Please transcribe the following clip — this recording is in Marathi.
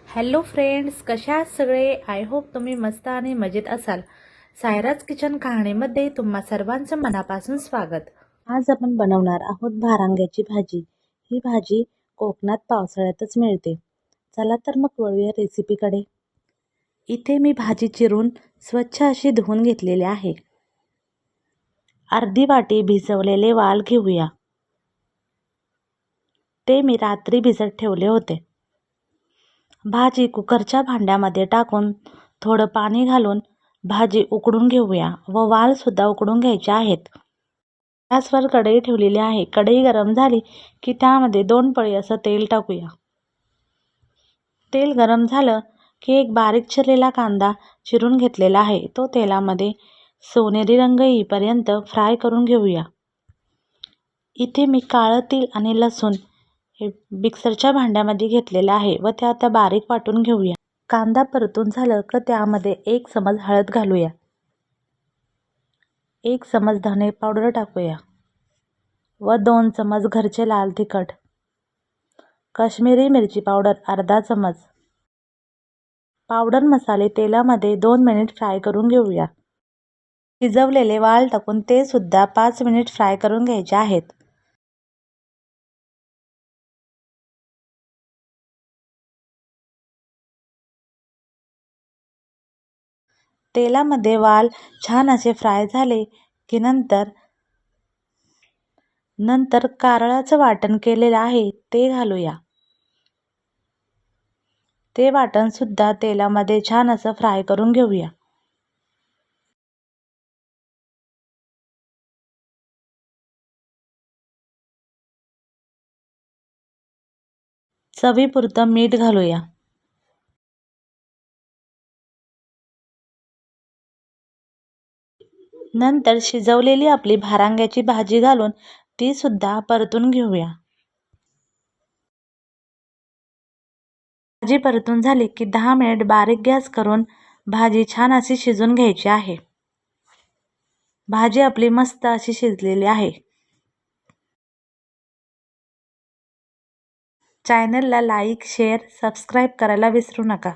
हॅलो फ्रेंड्स, कशा आहात सगळे? आय होप तुम्ही मस्त आणि मजेत असाल. सायराज किचन कहाणीमध्ये तुम्हा सर्वांचं मनापासून स्वागत. आज आपण बनवणार आहोत भारांग्याची भाजी. ही भाजी कोकणात पावसाळ्यातच मिळते. चला तर मग वळूया रेसिपीकडे. इथे मी भाजी चिरून स्वच्छ अशी धुवून घेतलेली आहे. अर्धी वाटी भिजवलेले वाल घेऊया. ते मी रात्री भिजत ठेवले होते. भाजी कुकरच्या भांड्यामध्ये टाकून थोडं पाणी घालून भाजी उकडून घेऊया व वालसुद्धा उकडून घ्यायचे आहेत. गॅसवर कढई ठेवलेली आहे. कढई गरम झाली की त्यामध्ये 2 पळी असं तेल टाकूया. तेल गरम झालं की एक बारीक चिरलेला कांदा चिरून घेतलेला आहे तो तेलामध्ये सोनेरी रंग येईपर्यंत फ्राय करून घेऊया. इथे मी काळं तीळ आणि लसूण हे मिक्सरच्या भांड्यामध्ये घेतलेलं आहे व ते आता बारीक वाटून घेऊया. कांदा परतून झालं की त्यामध्ये 1 चमच हळद घालूया. 1 चमच धने पावडर टाकूया व 2 चमच घरचे लाल तिखट, काश्मीरी मिरची पावडर अर्धा चमच. पावडर मसाले तेलामध्ये 2 मिनिट फ्राय करून घेऊया. शिजवलेले वाल टाकून ते सुद्धा 5 मिनिट फ्राय करून घ्यायचे आहेत. तेलामध्ये वाल छान असे फ्राय झाले की नंतर कारळाचं वाटण केलेलं आहे ते घालूया. ते वाटण सुद्धा तेलामध्ये छान असं फ्राय करून घेऊया. चवीपुरतं मीठ घालूया. नंतर शिजवलेली आपली भारांग्याची भाजी घालून ती सुद्धा परतून घेऊया. भाजी परतून झाली की 10 मिनिट बारीक गॅस करून भाजी छान अशी शिजून घ्यायची आहे. भाजी आपली मस्त अशी शिजलेली आहे. चॅनलला लाईक, शेअर, सबस्क्राईब करायला विसरू नका.